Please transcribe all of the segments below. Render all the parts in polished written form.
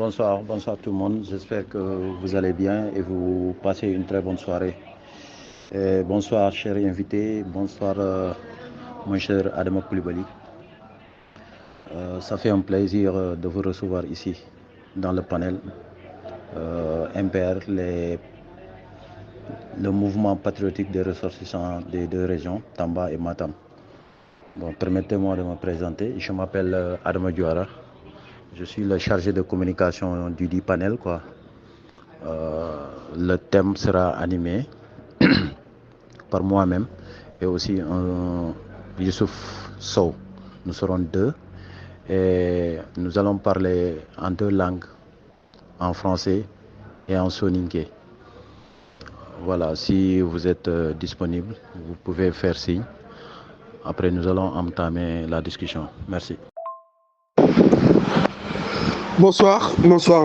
bonsoir tout le monde. J'espère que vous allez bien et vous passez une très bonne soirée. Et bonsoir chers invités, bonsoir mon cher Adama Koulibaly. Ça fait un plaisir de vous recevoir ici dans le panel MPR, le mouvement patriotique des ressortissants des deux régions, Tamba et Matam. Bon, permettez-moi de me présenter. Je m'appelle Adama Diouara. Je suis le chargé de communication du dit panel, quoi. Le thème sera animé par moi-même et aussi Youssouf Sow. Nous serons deux et nous allons parler en deux langues, en français et en soninké. Voilà, si vous êtes disponible, vous pouvez faire signe. Après, nous allons entamer la discussion. Merci. Bonsoir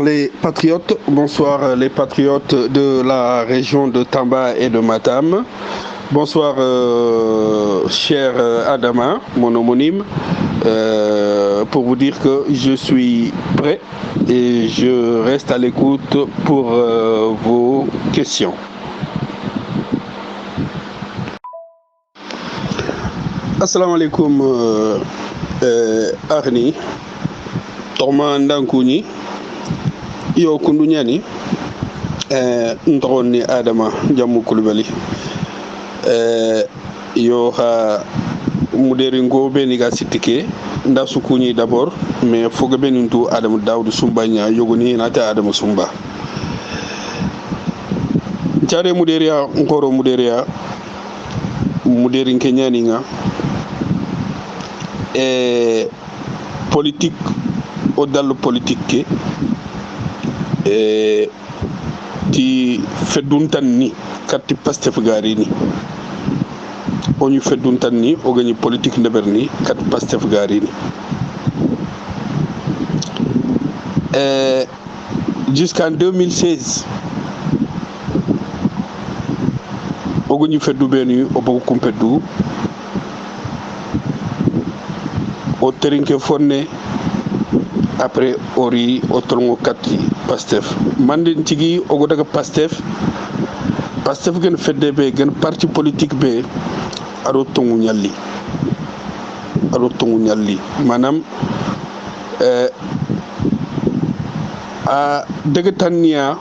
les patriotes, bonsoir les patriotes de la région de Tamba et de Matam. Bonsoir cher Adama, mon homonyme, pour vous dire que je suis prêt et je reste à l'écoute pour vos questions. Assalamu alaikum Arni. Toma ndankuni yo kundunyani ndroni Adama Jamu Koulibaly yo ha muderi ngobe ni ga sitike nda sukuni d'abord mais foga benintu Adama Daoud Sumbanya yogoni nata Adama Sumba tiare muderia nkoro muderia muderi kenyani nga politique au politique ti fedduntan ni katti Pastef garini oni fedduntan ni o gagni politique ndeberni katti Pastef garini jusqu'en 2016 o gagni feddu beni o bogo kumpeddu o terinke fonne après ori otolngo katti Pastef mandin tigi ogo daga Pastef gen fedde be gen parti politique be aro tongu nyalli manam a daga tanniya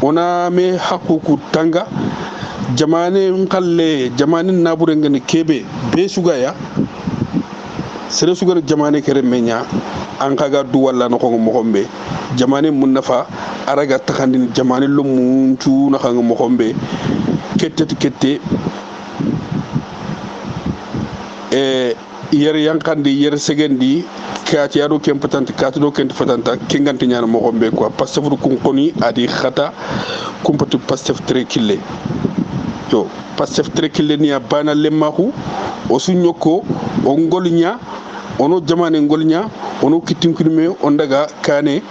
ona me hakuku tanga jamane ngalle jamane nabure ngene kebe be sugaya sere sugar jamane kere menya an kaga du walla no ko mo hombe jamane mun nafa araga takandini jamane lo muntu na khanga mo hombe kette yer yankandi yer segendi kaati ado kem patante kaati do kent fatanta kenganti nyana mo hombe quoi Pastef ko koni adi khata kumpatu Pastef trekille yo Pastef trekille ni abana lemahu o sunyoko o ngolnya ono jamane ngolnya ono kitinkume on daga kane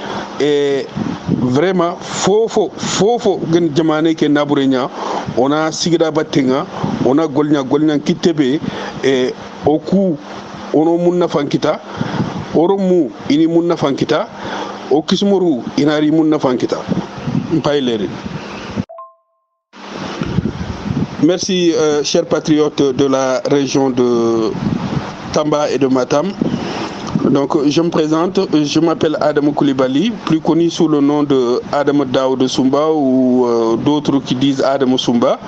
vraiment fofo gen jamane ke naburenya ona sigida battenga ona golnya kitebe oku ono munna fankita oromu ini munna fankita o kismoru inari munna fankita mpaileri. Merci chers patriotes de la région de Tamba et de Matam. Donc je me présente, je m'appelle Adama Koulibaly, plus connu sous le nom de Adama Daoud Sumba ou d'autres qui disent Adama Sumba.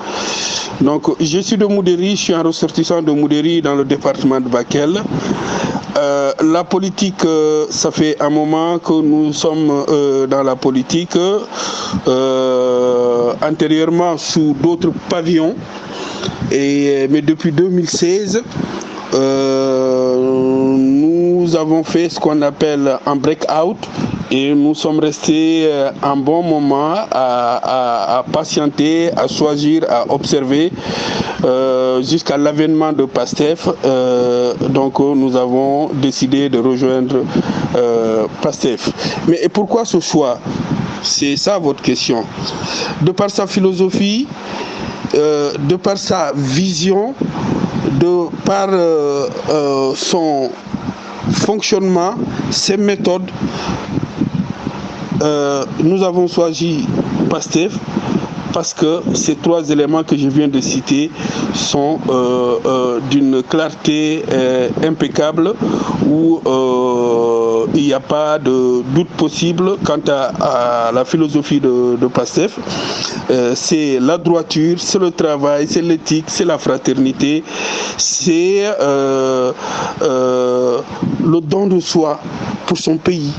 Donc je suis de Moudéri, je suis un ressortissant de Moudéri dans le département de Bakel. La politique, ça fait un moment que nous sommes dans la politique, antérieurement sous d'autres pavillons, mais depuis 2016, nous avons fait ce qu'on appelle un break-out et nous sommes restés un bon moment à patienter, à choisir, à observer jusqu'à l'avènement de Pastef. Donc nous avons décidé de rejoindre Pastef. Mais et pourquoi ce choix? C'est ça votre question. De par sa philosophie, de par sa vision, de par son fonctionnement, ses méthodes, nous avons choisi PASTEF parce que ces trois éléments que je viens de citer sont d'une clarté impeccable, où il n'y a pas de doute possible quant à la philosophie de PASTEF. C'est la droiture, c'est le travail, c'est l'éthique, c'est la fraternité, c'est le don de soi pour son pays.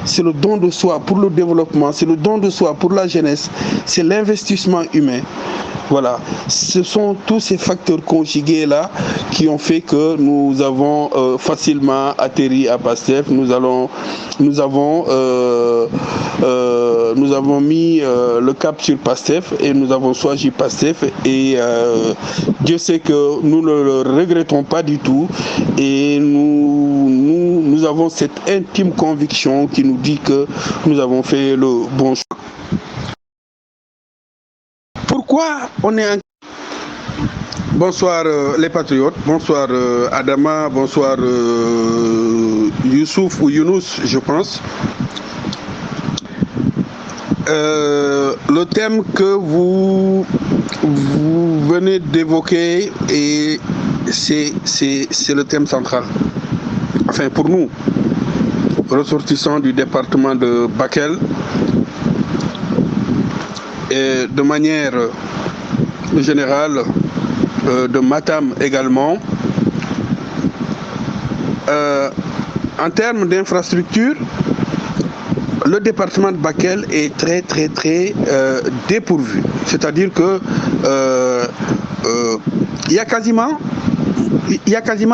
C'est le don de soi pour le développement, c'est le don de soi pour la jeunesse, c'est l'investissement humain. Voilà, ce sont tous ces facteurs conjugués là qui ont fait que nous avons facilement atterri à PASTEF. Nous avons mis le cap sur PASTEF et nous avons choisi PASTEF, et Dieu sait que nous ne le regrettons pas du tout, et nous avons cette intime conviction qui nous dit que nous avons fait le bon choix. Pourquoi on est en... Bonsoir les patriotes, bonsoir Adama, bonsoir Youssouf ou Younous, je pense. Le thème que vous venez d'évoquer, et c'est le thème central. Enfin, pour nous, ressortissants du département de Bakel, et de manière générale de Matam également, en termes d'infrastructure, le département de Bakel est très dépourvu. C'est-à-dire que il y a quasiment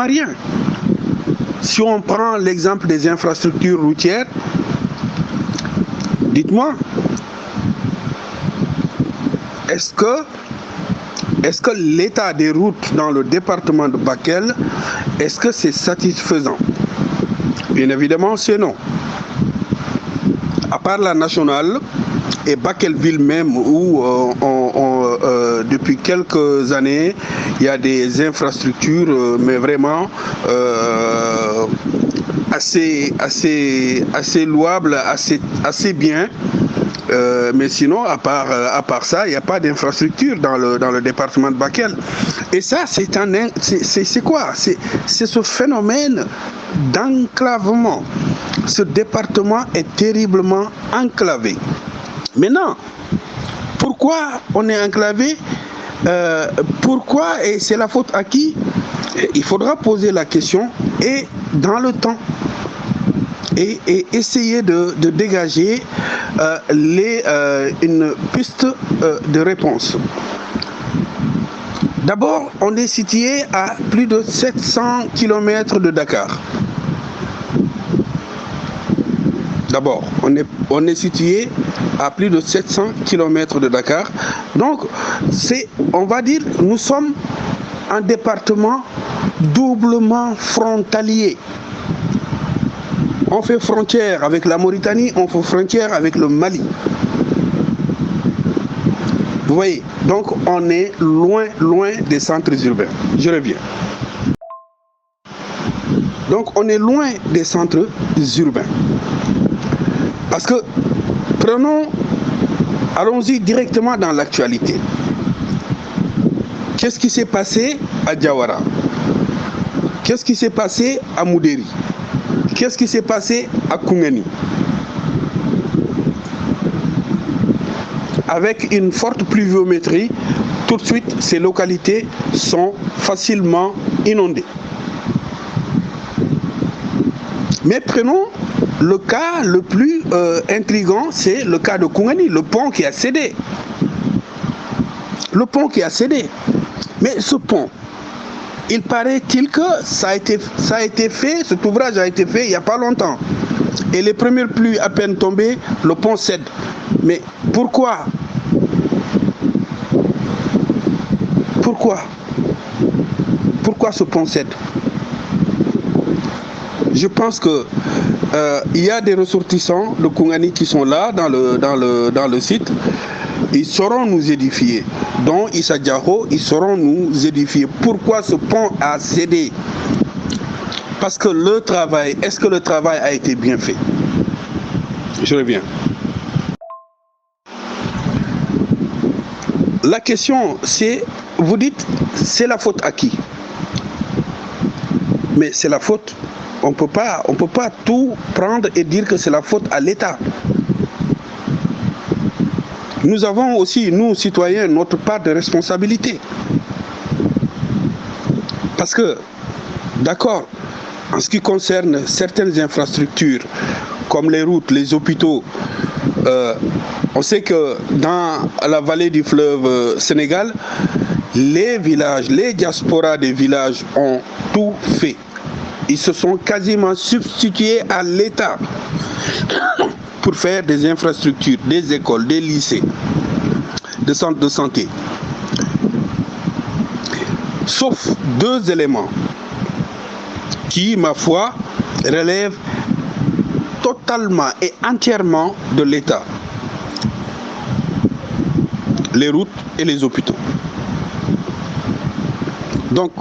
rien. Si on prend l'exemple des infrastructures routières, dites-moi, est-ce que l'état des routes dans le département de Bakel, est-ce que c'est satisfaisant? Bien évidemment, c'est non. À part la nationale et Bakelville même, où depuis quelques années, il y a des infrastructures, mais vraiment assez louables, assez bien. Mais sinon, à part ça, il n'y a pas d'infrastructure dans le département de Bakel. Et ça, c'est quoi? C'est ce phénomène d'enclavement. Ce département est terriblement enclavé. Maintenant, pourquoi on est enclavé? Pourquoi? Et c'est la faute à qui? Il faudra poser la question, et dans le temps, et essayer de dégager une piste de réponse. D'abord, on est situé à plus de 700 km de Dakar. D'abord, on est situé à plus de 700 km de Dakar. Donc, on va dire, nous sommes un département doublement frontalier. On fait frontière avec la Mauritanie, on fait frontière avec le Mali. Vous voyez, donc on est loin des centres urbains. Je reviens. Donc on est loin des centres urbains. Parce que, allons-y directement dans l'actualité. Qu'est-ce qui s'est passé à Diawara? Qu'est-ce qui s'est passé à Moudéri? Qu'est-ce qui s'est passé à Koungani? Avec une forte pluviométrie, tout de suite, ces localités sont facilement inondées. Mais prenons le cas le plus intriguant, c'est le cas de Koungani, le pont qui a cédé. Le pont qui a cédé. Mais ce pont, il paraît-il que ça a été fait, cet ouvrage a été fait il n'y a pas longtemps. Et les premières pluies à peine tombées, le pont cède. Mais pourquoi? Pourquoi ce pont cède? Je pense que il y a des ressortissants de Koungani qui sont là dans le site. Ils sauront nous édifier. Dont Issa Diaho, ils sauront nous édifier. Pourquoi ce pont a cédé? Parce que est-ce que le travail a été bien fait? Je reviens. la question c'est, vous dites, c'est la faute à qui? Mais c'est la faute. On peut pas tout prendre et dire que c'est la faute à l'État. Nous avons aussi, nous citoyens, notre part de responsabilité. Parce que, d'accord, en ce qui concerne certaines infrastructures, comme les routes, les hôpitaux, on sait que dans la vallée du fleuve Sénégal, les villages, les diasporas des villages ont tout fait. Ils se sont quasiment substitués à l'État pour faire des infrastructures, des écoles, des lycées, des centres de santé. Sauf deux éléments qui, ma foi, relèvent totalement et entièrement de l'État. Les routes et les hôpitaux. Donc,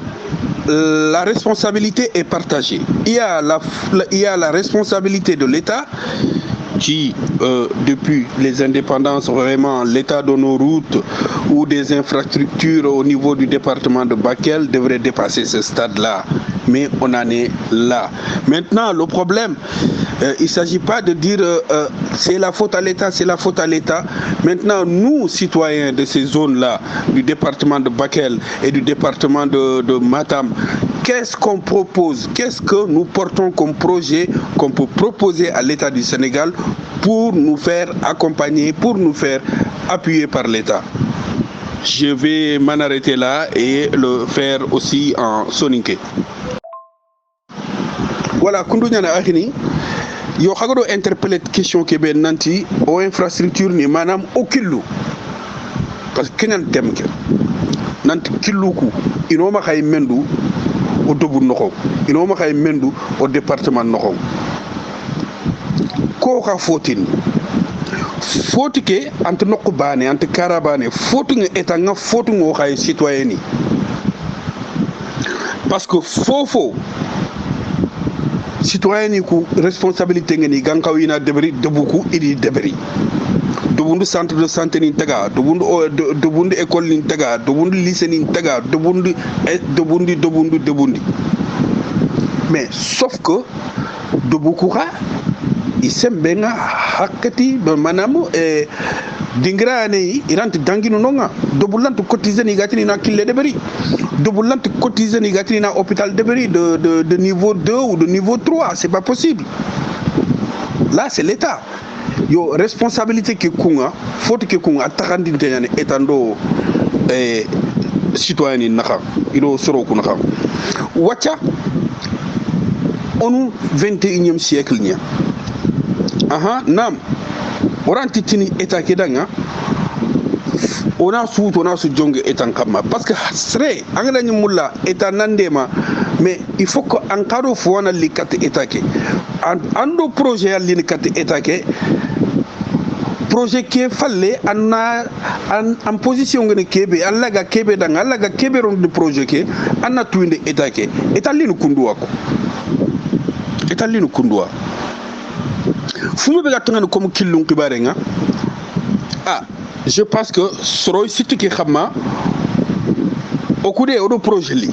la responsabilité est partagée. Il y a la responsabilité de l'État qui, depuis les indépendances, vraiment l'état de nos routes ou des infrastructures au niveau du département de Bakel devrait dépasser ce stade-là. Mais on en est là. Maintenant, le problème, il ne s'agit pas de dire c'est la faute à l'État, c'est la faute à l'État. Maintenant, nous, citoyens de ces zones-là, du département de Bakel et du département de Matam, qu'est-ce qu'on propose? Qu'est-ce que nous portons comme projet qu'on peut proposer à l'État du Sénégal pour nous faire accompagner, pour nous faire appuyer par l'État? Je vais m'en arrêter là et le faire aussi en soninké. Voilà, Koundounyana Akhini, yo xagado interpeller question kebe nanti o infrastructure ni manam o killu parce que kenyan temke nanti killuku inoma kay mendu o dobu noxo inoma kay mendu o département noxo ko xa fotin foti ke ante nokku bane ante karabane fotu nga eta nga fotu ngo xay citoyen ni parce que fofo citoyen ni ku responsabilité ngeni gankaw ina debri debuku idi debri dobundu centre de santé ni taga dobundu école ni taga dobundu lycée ni taga dobundu mais sauf que debuku ha isembenga hakati manam dingra ne irante dangino nonga dobulantu cotiser ni gatini na kille debri dobulantu cotiser ni gatini na hôpital debri de niveau 2 ou de niveau 3, c'est pas possible. Là c'est l'État. Yo responsabilité que kunga faute que kunga takandinte yani etando citoyen ni naka ido soro ku naka wacha onu 21e siècle nya aha nam oranti tini état kedanga ona su jonge état kama parce que sre angala ni mulla état nandema mais il faut que encadre fona likati état ke ando projet ali likati état ke projet ke falle en position ngene kebe allaga kebe danga allaga kebe ron de projet ke anna tuinde état ke état linu kunduwa ko état linu kunduwa fumu be gatanga comme killun kibare nga je pense que soroy site ki xamma okude odo projet li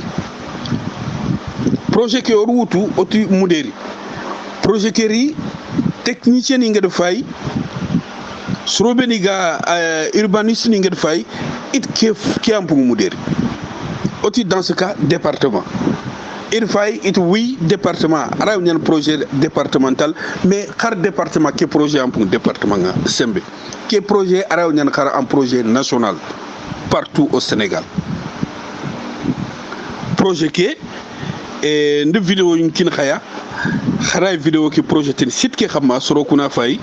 projet ke odo wutu oti muderi projet ke ri technicien ni ngade fay sorobe ni ga urbaniste ni ngade fay it ki ampu muderi oti dans ce cas département il faut it oui département ara ñan projet départemental mais xar département ke projet en pour département nga sembe ke projet ara ñan xar en projet national partout au Sénégal projet ke de vidéo ñu kin xaya xara vidéo ki projet ten site ke xamma soro kuna fay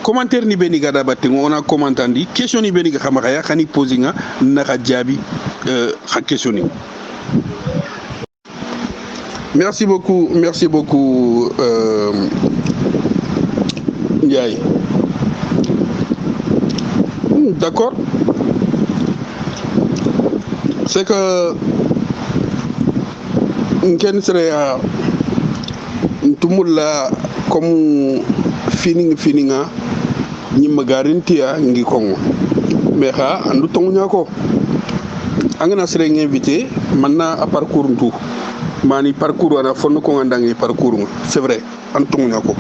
commentaire ni beni gada batte on a commenté question ni beni xama xaya xani poser nga na xa jabi xa question ni. Merci beaucoup Ndiaye. D'accord. C'est que ken serait tumula comme fininga ni magarintia ngi kongo mais ha andu tongunya ko angana sere invité manna a parcours tout mani parcours ana fonno ko ndangi parcours c'est vrai an tongunya ko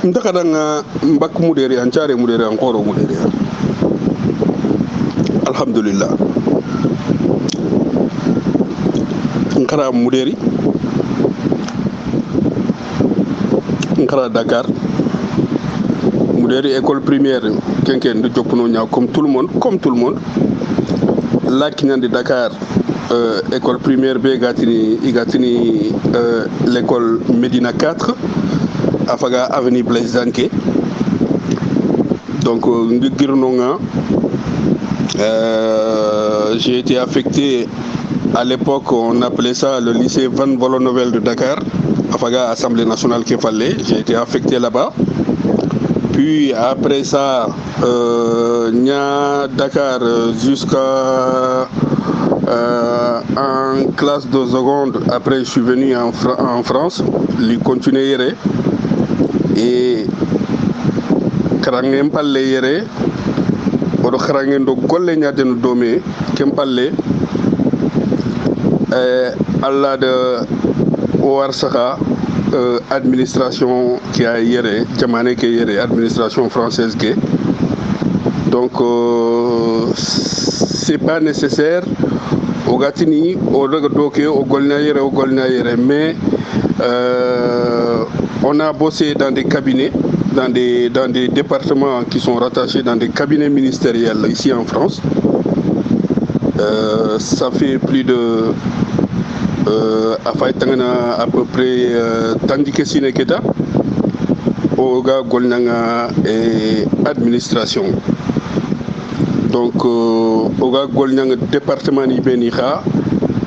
ndakadanga mbak mudere an care mudere an koro mudere alhamdulillah nkara muderi nkara Dakar muderi école primaire kenken de jopno nya comme tout le monde la kinyan de Dakar école primaire be gatini l'école Médina 4 afaga avenue Blaise Zanké donc j'ai été affecté à l'époque on appelait ça le lycée Van Vollenhoven de Dakar afaga Assemblée nationale qui fallait j'ai été affecté là-bas puis après ça Dakar jusqu'à en classe de seconde après je suis venu en France lui continuer et karangem palle yere odo karangen do golle nyaden domé kem palle alla de warsaka administration qui a yere jamane ke yere administration française ke donc c'est pas nécessaire au gatini au doké au golna yere mais on a bossé dans des cabinets, dans des départements qui sont rattachés dans des cabinets ministériels ici en France. Ça fait plus de à peu près tandis que Sineketa, Oga Golnanga et administration. Donc Oga Golnanga département Ibeniha,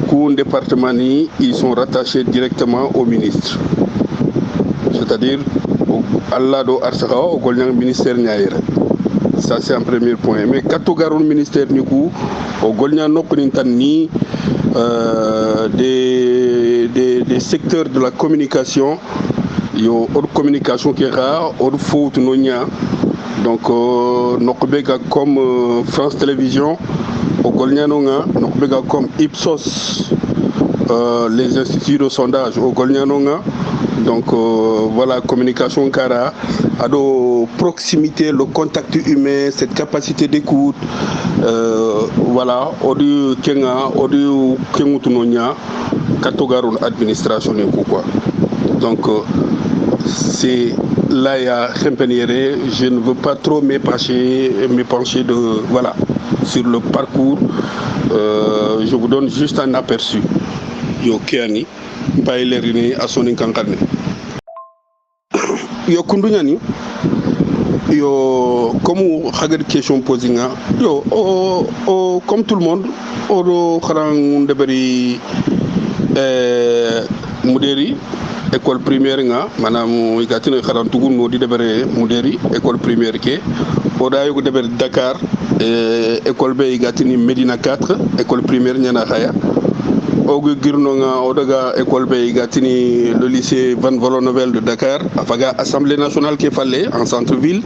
Koun département ils sont rattachés directement au ministre. C'est-à-dire Allah do arsaka au golnyang ministère nyaire ça c'est un premier point mais kato garon ministère niku au golnyang nokni tanni des secteurs de la communication yo haute communication qui ra haute faute nonya donc nokbega comme France Télévisions au golnyanonga nokbega comme Ipsos les instituts de sondage au golnyanonga. Donc voilà, communication cara, ado proximité, le contact humain, cette capacité d'écoute, voilà, audio kenga, audio kengutunonya, katogaron administration quoi. Donc c'est là il y a Rempeniere, je ne veux pas trop m'épancher de voilà sur le parcours. Je vous donne juste un aperçu. Yo Kéani. Bailerini à son incancane. Yo Kundunyani, yo comme une question posée, yo comme tout le monde, on a deberi muderi école primaire nga manam igatino kharan tugun no di debere muderi école primaire ke oda yo debere Dakar école be igatini Médina 4 école primaire nyana khaya ogu girnonga odaga école be gatini le lycée Van Vollenhoven de Dakar afaga Assemblée nationale qui fallait en centre-ville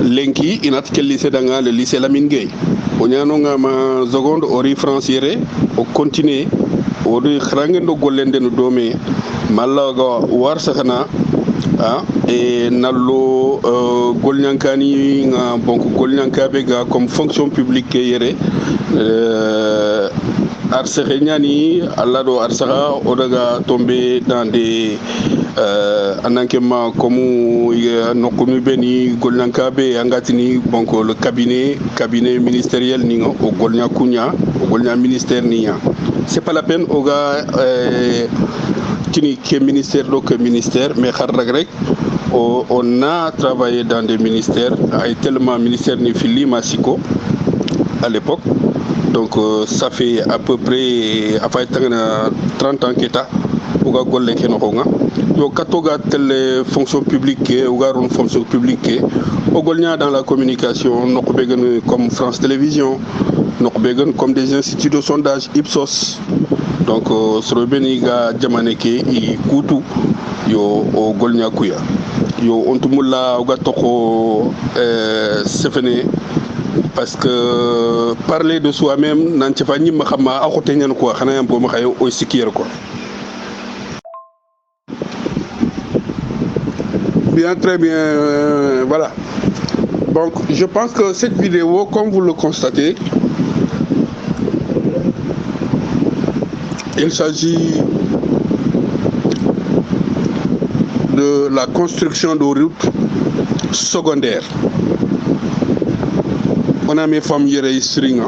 lenki inat quel lycée danga le lycée Lamine Gueye onyanonga ma seconde ori franciere o continuer odi khrangendo gollende no domé malaga war sakhana et nallo golnyankani nga bonko golnyankabe ga comme fonction publique yere Arserenyani, Alado Arsara, Odaga tombé dans des anankema comme Nokunu Beni, Golnankabe, Angatini, donc le cabinet ministériel Ningo, au Golnya Kunya, au Golnya ministère Nia. C'est pas la peine, Oga qui est ministère, donc ministère, mais Kharragrek, on a travaillé dans des ministères, tellement ministère Nifili Masiko à l'époque. Donc ça fait à peu près 30 ans qu'il est Oga Golle Kenokonga. Yo Katoga telle fonction publique, Oga une fonction publique, Ogolnia dans la communication, Nokbegen comme France Télévisions, Nokbegen comme des instituts de sondage Ipsos. Donc sur le Beniga Djamaneke, Koutou, Yo Ogolnia Kouya. yo on tumulla uga toko sefene parce que parler de soi-même nan ci fa ñim xama a xoté ñan quoi xana yam bo ma xay o sikir quoi. Bien, très bien, voilà. Donc, je pense que cette vidéo, comme vous le constatez, il s'agit de la construction de routes secondaires. On a mes femmes hier et stringa.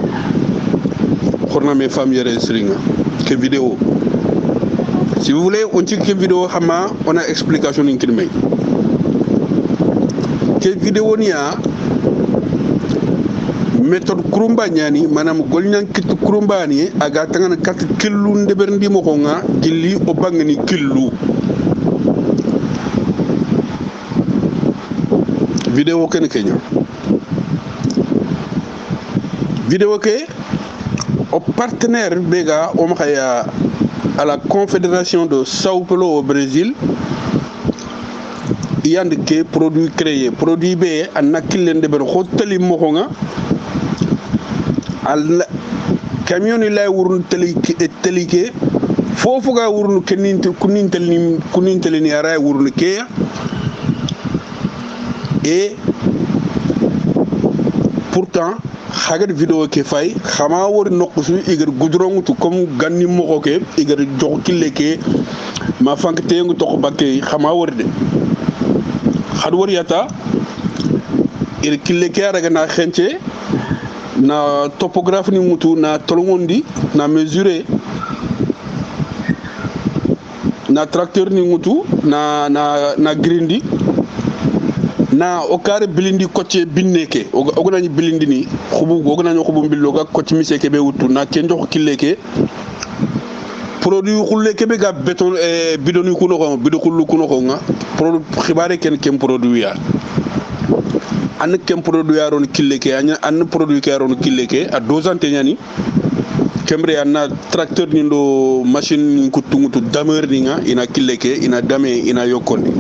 On a mes femmes hier et stringa. Quelle vidéo? Si vous voulez, on dit que vidéo, on a explication in kilmé. Quelle vidéo ni a méthode kurumba ñani manam golñan kit kurumba ni aga tangana kat killu ndeberndi mo ko nga gilli o bangani killu vidéo ken kenya vidéo ke au partenaire bega o maxaya à la Confédération de Sao Paulo au Brésil yand ke produit créé produit be anna killen de ber hoteli mo ko nga al camion lay wurun telike fofu ga wurun keninte kunintel ni ara wurun ke et pourtant hagar vidéo ke fay xama wori nokku igar goudron tu comme ganni mo ko ke igar jox kille ke ma fank tengu tok bakke xama wori de xad wori yata ir kille ke ara na xenche na topographie ni mutu na tolongondi na mesurer na tracteur ni mutu na grindi na okare bilindi coach binneke ogonani bilindi ni xubu ogonani xubu billo ga coach miseke be wutu na kenjo killeke produit xulle ke be ga béton bidoni kuno ko bido xullu kuno ko nga produit xibare ken produit ya an kem produit yaron killeke an produit ke yaron killeke a dozante ñani kembre anna tracteur ni ndo machine ni kutungutu damer ni nga ina killeke ina dame ina yokondi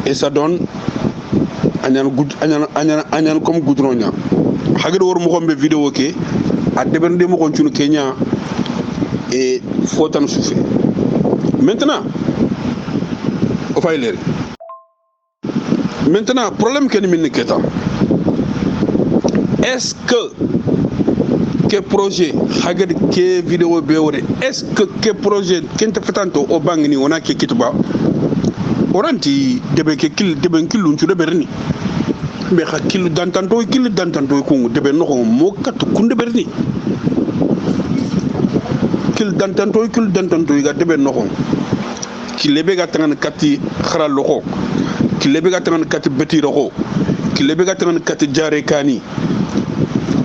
et ça donne agnan comme goudron nya hagado wor mo xombe vidéo ke a debende mo kon tunu Kenya et fotan soufé maintenant o fay leer maintenant problème que ni min keta est-ce que projet hagad ke vidéo bewore est-ce que projet kente fatanto o bangni wona ke kitba oranti debe ke deben killu ncu deberni be hakkilu dantanto ko debe no mo kat ku deberni kil dantanto ga debe no ko kilebe ga tan katti kharal ko kilebe ga tan katti beti ro kilebe ga tan katti jare kani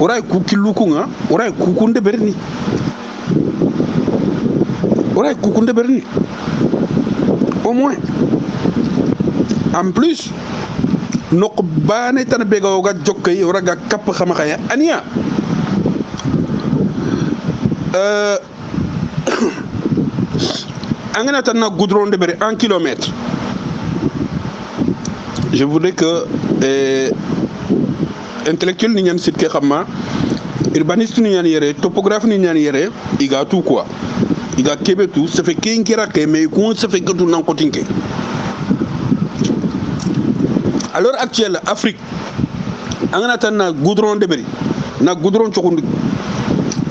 oray ku killu ku nga oray ku deberni au moins en plus nok bane tan bega o ga jokkay o raga kap xama xaya ania angana tan na goudron de bere 1 kilomètre je voudrais que intellectuel ni ñan sit ke xama urbaniste ni ñan yéré topographe ni ñan yéré iga tout quoi iga kebe tout ça fait kinkira ke mais ko ça fait que tout nan ko tinké à l'heure actuelle Afrique angana tan na goudron de beri na goudron chokundi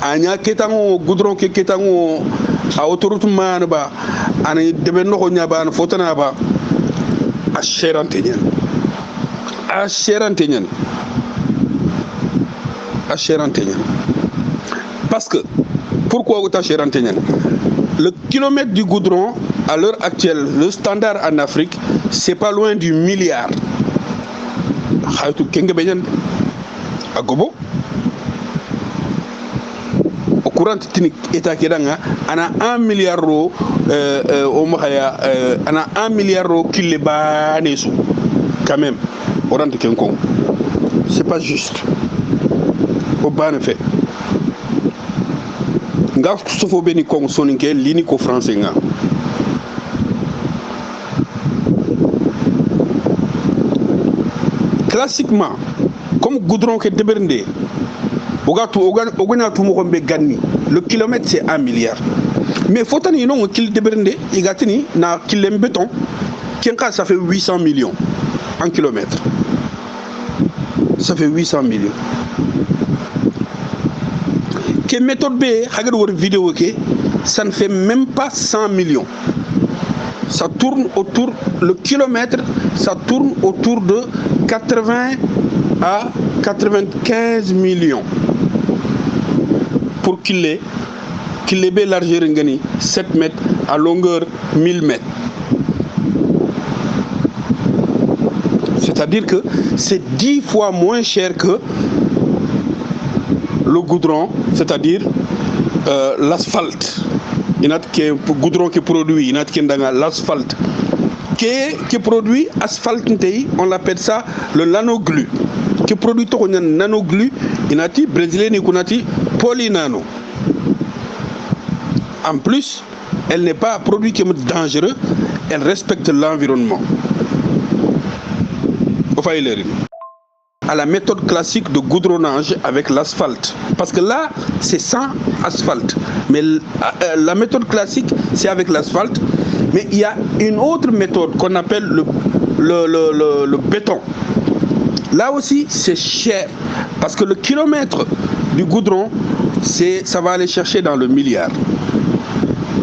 anya ketango goudron ke ketango a autoroute man ba ani debe no ko nyaba na fotana ba a cherante ñan parce que pourquoi autant cherante ñan le kilomètre du goudron à l'heure actuelle le standard en Afrique c'est pas loin du milliard xaytu kenge beñan agobo au courant technique état kedanga ana 1 milliard ro o mahaya ana 1 milliard ro kille banesu quand même orante kenko c'est pas juste au bane fait nga sofo beni ko soninke lini ko français nga classiquement comme goudron que débernde le kilomètre c'est 1 milliard mais faut tenir non qu'il débernde igatini na kilem béton ça fait 800 millions en kilomètre ça fait 800 millions que méthode B regarde vidéo que ça ne fait même pas 100 millions. Ça tourne autour, le kilomètre, ça tourne autour de 80 à 95 millions. Pour qu'il ait largeur 7 mètres, à longueur 1000 mètres. C'est-à-dire que c'est 10 fois moins cher que le goudron, c'est-à-dire l'asphalte. Il y a un goudron qui produit, il y a l'asphalte. Qui produit asphalte, on l'appelle ça le nanoglu. Qui produit un nanoglu, il y a un brésilien qui a polynano. En plus, elle n'est pas un produit qui est dangereux, elle respecte l'environnement. À la méthode classique de goudronnage avec l'asphalte. Parce que là, c'est sans asphalte. Mais la méthode classique, c'est avec l'asphalte. Mais il y a une autre méthode qu'on appelle le béton. Là aussi, c'est cher. Parce que le kilomètre du goudron, ça va aller chercher dans le milliard.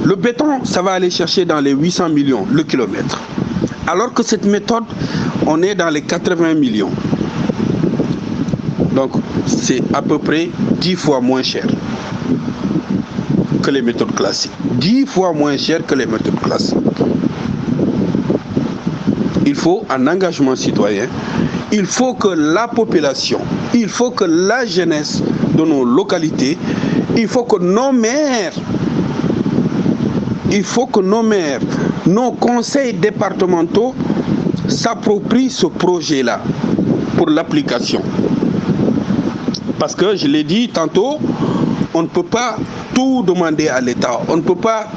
Le béton, ça va aller chercher dans les 800 millions le kilomètre. Alors que cette méthode, on est dans les 80 millions. Donc, c'est à peu près 10 fois moins cher que les méthodes classiques. 10 fois moins cher que les méthodes classiques. Il faut un engagement citoyen. Il faut que la population, il faut que la jeunesse de nos localités, il faut que nos maires, nos conseils départementaux s'approprient ce projet-là pour l'application. Parce que, je l'ai dit tantôt, on ne peut pas tout demander à l'État. On ne peut pas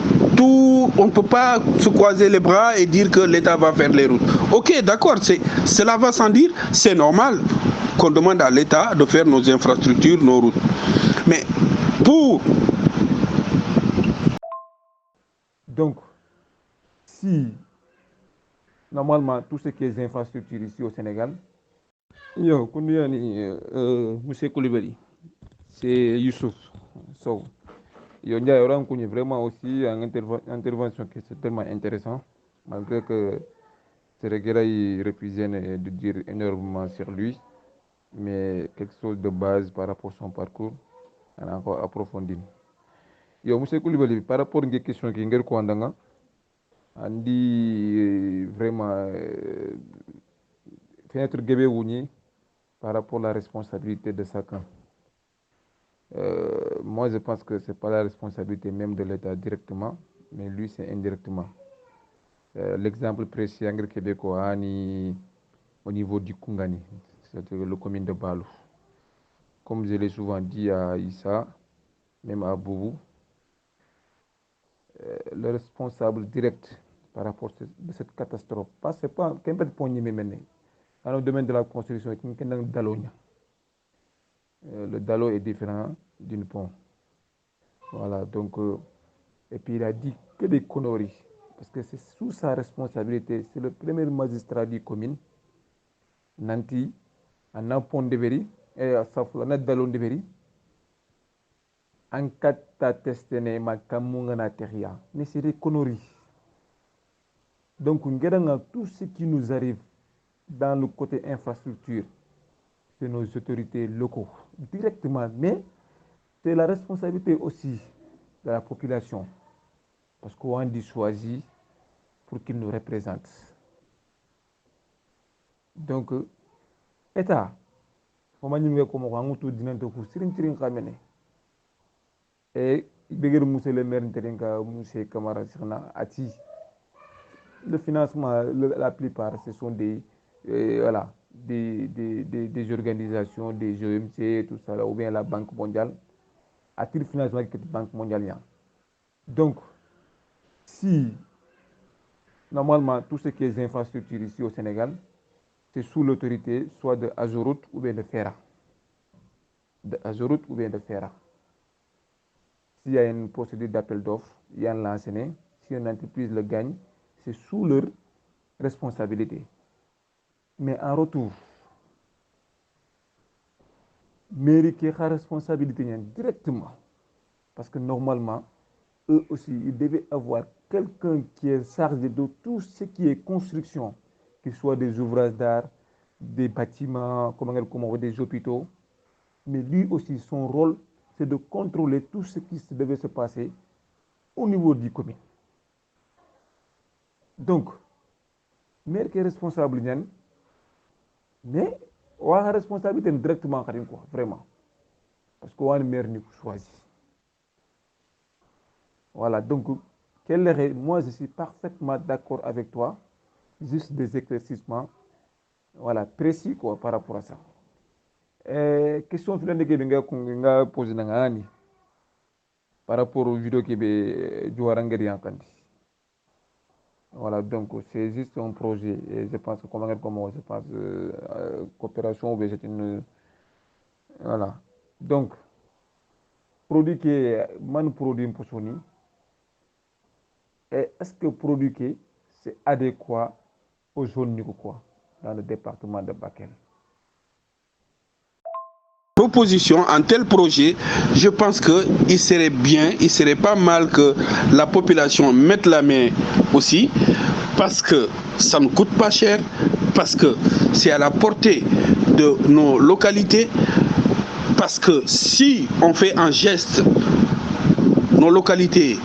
se croiser les bras et dire que l'État va faire les routes. Ok, d'accord, cela va sans dire, c'est normal qu'on demande à l'État de faire nos infrastructures, nos routes. Mais pour... Donc, si, normalement, tout ce qui est infrastructures ici au Sénégal, yo, Monsieur Koulibaly, c'est Youssouf Sow. Yo, il y aura vraiment aussi une intervention qui est tellement intéressante, malgré que Séréguéraï représente de dire énormément sur lui, mais quelque chose de base par rapport à son parcours, on a encore approfondi. Yo, Monsieur Koulibaly, par rapport à une question qui est on dit vraiment fenêtre Guébé Wouni par rapport à la responsabilité de chacun. Moi, je pense que ce n'est pas la responsabilité même de l'État directement, mais lui, c'est indirectement. L'exemple précis en québécois au niveau du Koungani, c'est-à-dire la commune de Balou. Comme je l'ai souvent dit à Issa, même à Boubou, le responsable direct par rapport à cette catastrophe, c'est pas qu'un peu de poignée maintenant. Dans le domaine de la construction, le dalo est différent d'une pont. Voilà, donc, et puis il a dit que des conneries, parce que c'est sous sa responsabilité, c'est le premier magistrat du commune, Nanti, en un pont de Véry, et à Safla, dalo de Véry, en kata testene ma kamungana teria, mais c'est des conneries. Donc, tout ce qui nous arrive dans le côté infrastructure, c'est nos autorités locaux, directement, mais c'est la responsabilité aussi de la population, parce qu'on dit choisi pour qu'ils nous représentent. Donc, État, on m'a dit que on tout dit que c'est un et monsieur le maire monsieur Kamara Sirna Ati. Le financement, la plupart, ce sont des organisations, des GMC, tout ça, ou bien la Banque mondiale, à titre financement avec la Banque mondiale. Donc, si, normalement, tout ce qui est infrastructures ici au Sénégal, c'est sous l'autorité soit de Ageroute ou bien de FERA. De Ageroute ou bien de FERA. S'il y a une procédure d'appel d'offres, il y a un lancement. Si une entreprise le gagne, c'est sous leur responsabilité. Mais en retour, mairie qui a la responsabilité directement. Parce que normalement, eux aussi, ils devaient avoir quelqu'un qui est chargé de tout ce qui est construction, qu'il soit des ouvrages d'art, des bâtiments, des hôpitaux. Mais lui aussi, son rôle, c'est de contrôler tout ce qui devait se passer au niveau du commune. Donc, maire qui est responsable, mais on a la responsabilité directement, vraiment. Parce qu'on a une maire qui choisit. Voilà, donc, moi je suis parfaitement d'accord avec toi, juste des éclaircissements, voilà, précis quoi, par rapport à ça. Question que nga posé par rapport aux vidéos qui sont voilà, donc c'est juste un projet et je pense que je pense coopération, c'est une voilà. Donc, produit qui est produit pour Sony. Est-ce que le produit c'est adéquat aux zones dans le département de Bakel? Proposition, un tel projet, je pense qu'il serait bien, il serait pas mal que la population mette la main aussi, parce que ça ne coûte pas cher, parce que c'est à la portée de nos localités, parce que si on fait un geste, nos localités,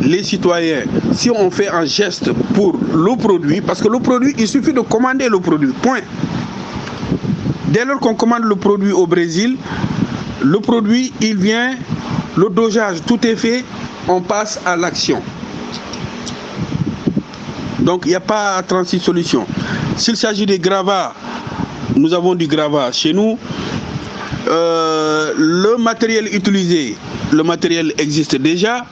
les citoyens, si on fait un geste pour le produit, parce que le produit, il suffit de commander le produit, point. Dès lors qu'on commande le produit au Brésil, le produit, il vient, le dosage, tout est fait, on passe à l'action. Donc, il n'y a pas 36 solutions. S'il s'agit des gravats, nous avons du gravat chez nous. Le matériel utilisé, le matériel existe déjà.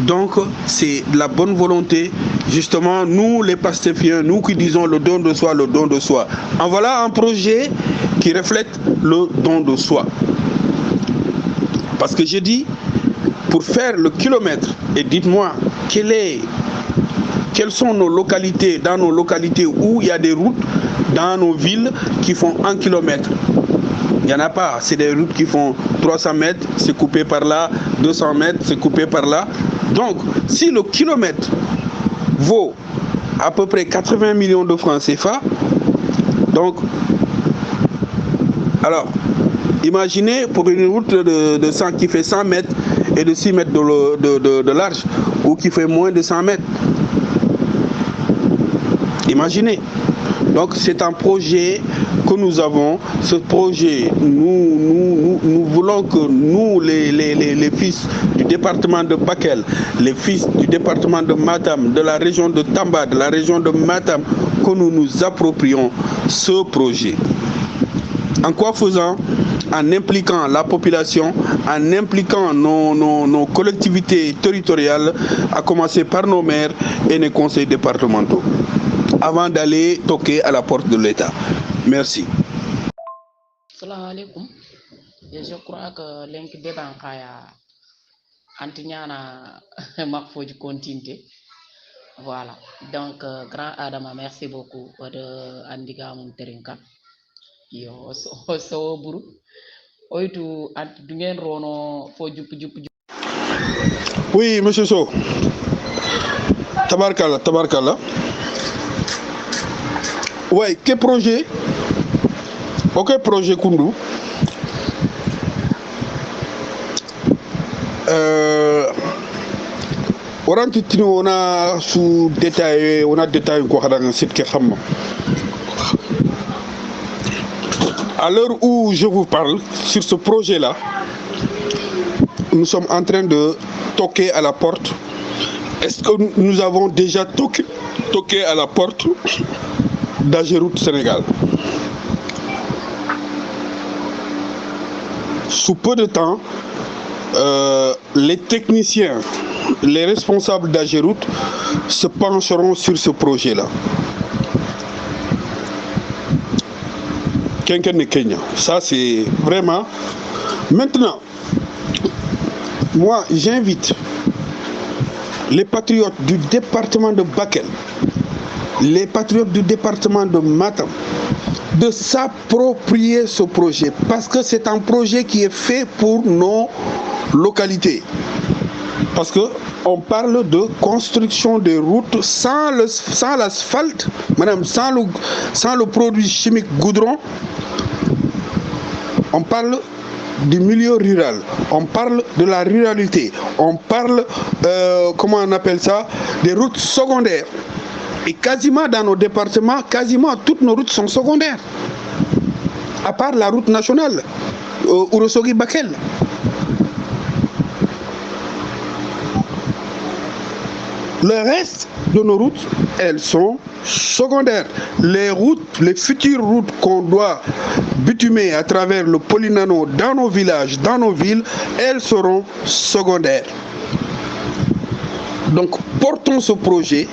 Donc, c'est de la bonne volonté. Justement, nous, les pastéfiens, nous qui disons le don de soi, le don de soi. En voilà un projet qui reflète le don de soi. Parce que j'ai dit, pour faire le kilomètre, et dites-moi, quelles sont nos localités, dans nos localités où il y a des routes, dans nos villes qui font 1 kilomètre. Il n'y en a pas, c'est des routes qui font 300 mètres, c'est coupé par là, 200 mètres, c'est coupé par là. Donc, si le kilomètre vaut à peu près 80 millions de francs CFA, donc, alors, imaginez pour une route de 100 qui fait 100 mètres et de 6 mètres de large, ou qui fait moins de 100 mètres. Imaginez. Donc c'est un projet que nous avons. Ce projet, nous voulons que nous, les fils du département de Bakel, les fils du département de Matam, de la région de Tamba, de la région de Matam, que nous nous approprions ce projet. En quoi faisant? En impliquant la population, en impliquant nos collectivités territoriales, à commencer par nos maires et nos conseils départementaux, avant d'aller toquer à la porte de l'État. Merci. Salam alaikum. Et je crois que l'enque débat Antignana Marfoji continue. Voilà. Donc, grand Adama, merci beaucoup de Andiga Monterinka. Yo, so buru. Oitu Antingen Rono for jup. Oui, monsieur So. Tabarkala. Ouais, quel projet? Ok, projet Kundu. On a sous détail, quoi dans cette question. À l'heure où je vous parle sur ce projet-là, nous sommes en train de toquer à la porte. Est-ce que nous avons déjà toqué à la porte d'Ageroute Sénégal? Sous peu de temps, les techniciens, les responsables d'Ageroute se pencheront sur ce projet-là. Kenkenne Kenya. Ça, c'est vraiment... Maintenant, moi, j'invite les patriotes du département de Bakel, les patriotes du département de Matam, de s'approprier ce projet, parce que c'est un projet qui est fait pour nos localités. Parce que on parle de construction des routes sans l'asphalte, madame, sans le produit chimique goudron. On parle du milieu rural, on parle de la ruralité, on parle, comment on appelle ça, des routes secondaires. Et quasiment dans nos départements, quasiment toutes nos routes sont secondaires. À part la route nationale, Ourossogui-Bakel. Le reste de nos routes, elles sont secondaires. Les routes, les futures routes qu'on doit bitumer à travers le Polinano dans nos villages, dans nos villes, elles seront secondaires. Donc portons ce projet.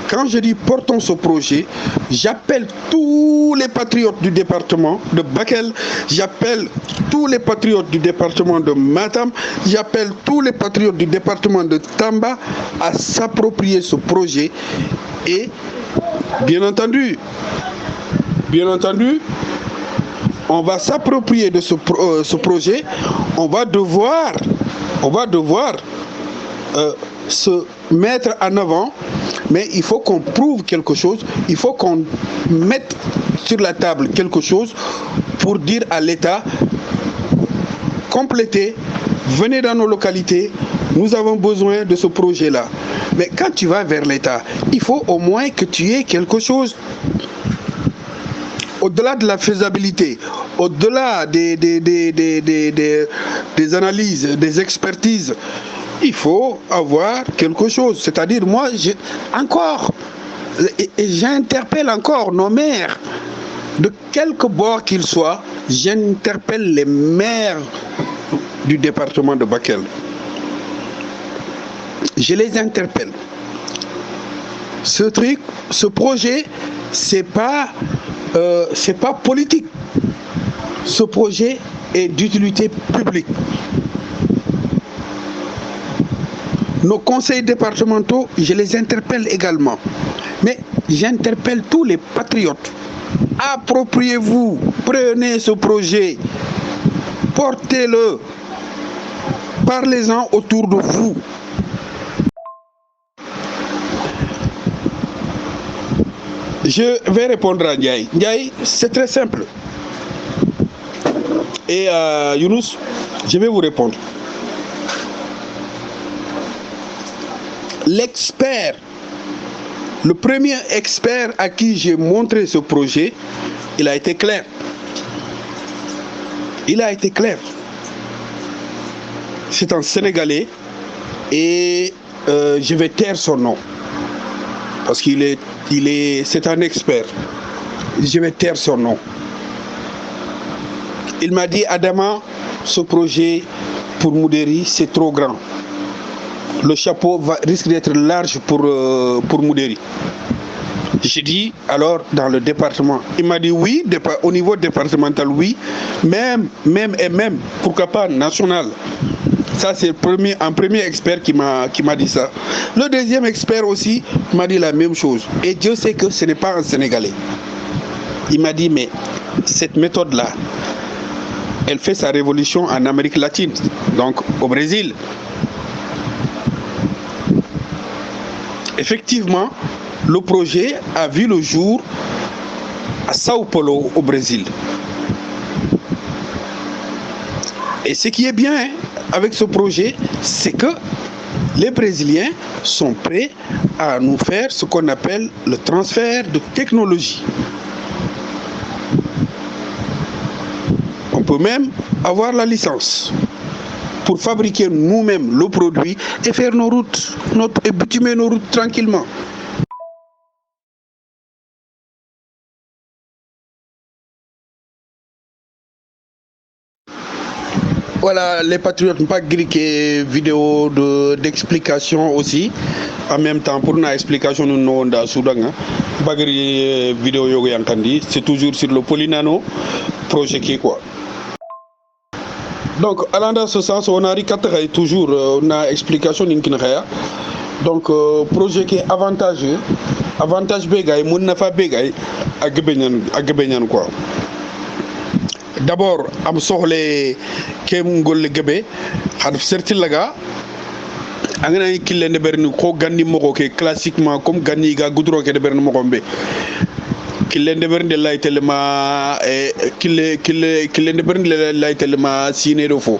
Quand je dis portons ce projet, j'appelle tous les patriotes du département de Bakel, j'appelle tous les patriotes du département de Matam, j'appelle tous les patriotes du département de Tamba à s'approprier ce projet. Et bien entendu, on va s'approprier de ce projet, on va devoir se mettre en avant, mais il faut qu'on prouve quelque chose, il faut qu'on mette sur la table quelque chose pour dire à l'État, complétez, venez dans nos localités, nous avons besoin de ce projet-là. Mais quand tu vas vers l'État, il faut au moins que tu aies quelque chose. Au-delà de la faisabilité, au-delà des analyses, des expertises, il faut avoir quelque chose. C'est-à-dire, moi, j'interpelle encore nos maires, de quelque bord qu'ils soient, j'interpelle les maires du département de Bakel. Je les interpelle. Ce projet, c'est pas politique. Ce projet est d'utilité publique. Nos conseils départementaux, je les interpelle également. Mais j'interpelle tous les patriotes. Appropriez-vous, prenez ce projet, portez-le, parlez-en autour de vous. Je vais répondre à Ndiaye. Ndiaye, c'est très simple. Et Younous, je vais vous répondre. L'expert, le premier expert à qui j'ai montré ce projet, il a été clair. Il a été clair. C'est un Sénégalais et je vais taire son nom parce c'est un expert. Je vais taire son nom. Il m'a dit, Adama, ce projet pour Moudéri, c'est trop grand. Le chapeau risque d'être large pour Moudéri. J'ai dit, alors, dans le département. Il m'a dit oui, au niveau départemental, oui, même, pourquoi pas national. Ça, c'est un premier expert qui m'a dit ça. Le deuxième expert aussi m'a dit la même chose. Et Dieu sait que ce n'est pas un Sénégalais. Il m'a dit, mais cette méthode-là, elle fait sa révolution en Amérique latine, donc au Brésil. Effectivement, le projet a vu le jour à Sao Paulo, au Brésil. Et ce qui est bien avec ce projet, c'est que les Brésiliens sont prêts à nous faire ce qu'on appelle le transfert de technologie. On peut même avoir la licence pour fabriquer nous-mêmes le produit et faire nos routes, et bitumer nos routes tranquillement. Voilà, les patriotes pas griqué vidéo d'explication aussi en même temps pour une explication nous non da Soudan bagri vidéo yogo yankandi c'est toujours sur le Polinano projet qui quoi. Donc allant dans ce sens on a toujours une explication d'inkinaya. Donc projet qui est avantageux avantage begay mun na fa begay agbenyan quoi. D'abord am soxle kem golle gebe had certi laga angana kille ne berni ko ganni moko ke classiquement comme ganni ga goudron ke de berni moko be kille de berni lay telema kille de berni lay telema sine do fo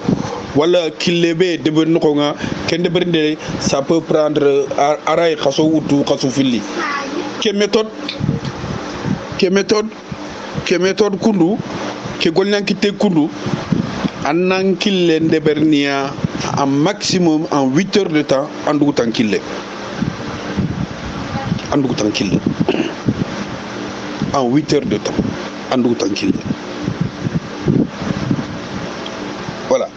wala kille be de berni ko nga ken de berni ça peut prendre aray khaso wutu khaso filli ke méthode kundu ke golnanki kundu annan kille ndebernia en maximum en 8 heures de temps andugu tankille en 8 heures de temps andugu tankille voilà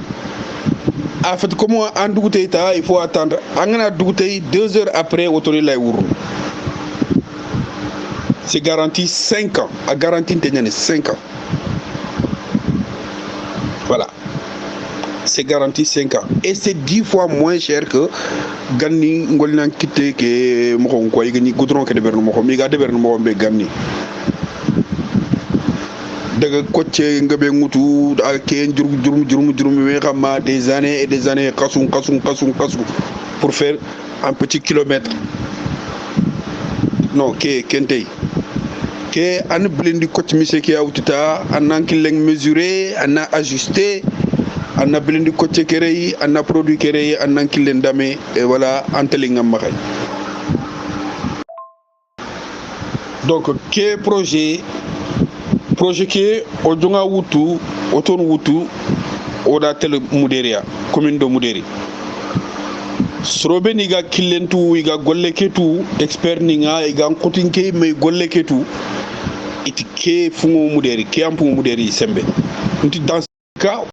en fait comment andugu tayta il faut attendre angana dugu tay 2 heures après autori lay wuru c'est garanti 5 ans à garantie tenane 5 ans. Voilà, c'est garanti 5 ans et c'est 10 fois moins cher que Gani Ngolinan Kite que Mohon quoi, il goudron que de Berno Mohom, il a de Berno Mohom Gani. De Koche Ngabe Moutou, Alken, Drum, des années et des années, Kassoum, pour faire un petit kilomètre. Non, Kentei. Que an blendi coach mise qui a outita an ankileng mesuré an ajusté an blendi coach kerei an produit kerei an ankilen dame et voilà anteling maray donc que projet qui odunga wutu oton wutu oda tel muderia commune de Muderi srobe ni ga killentu iga golle ketu expert ninga iga kotinke me golle ketu iti ke fungo muderi ke ampu muderi sembe nti dans cas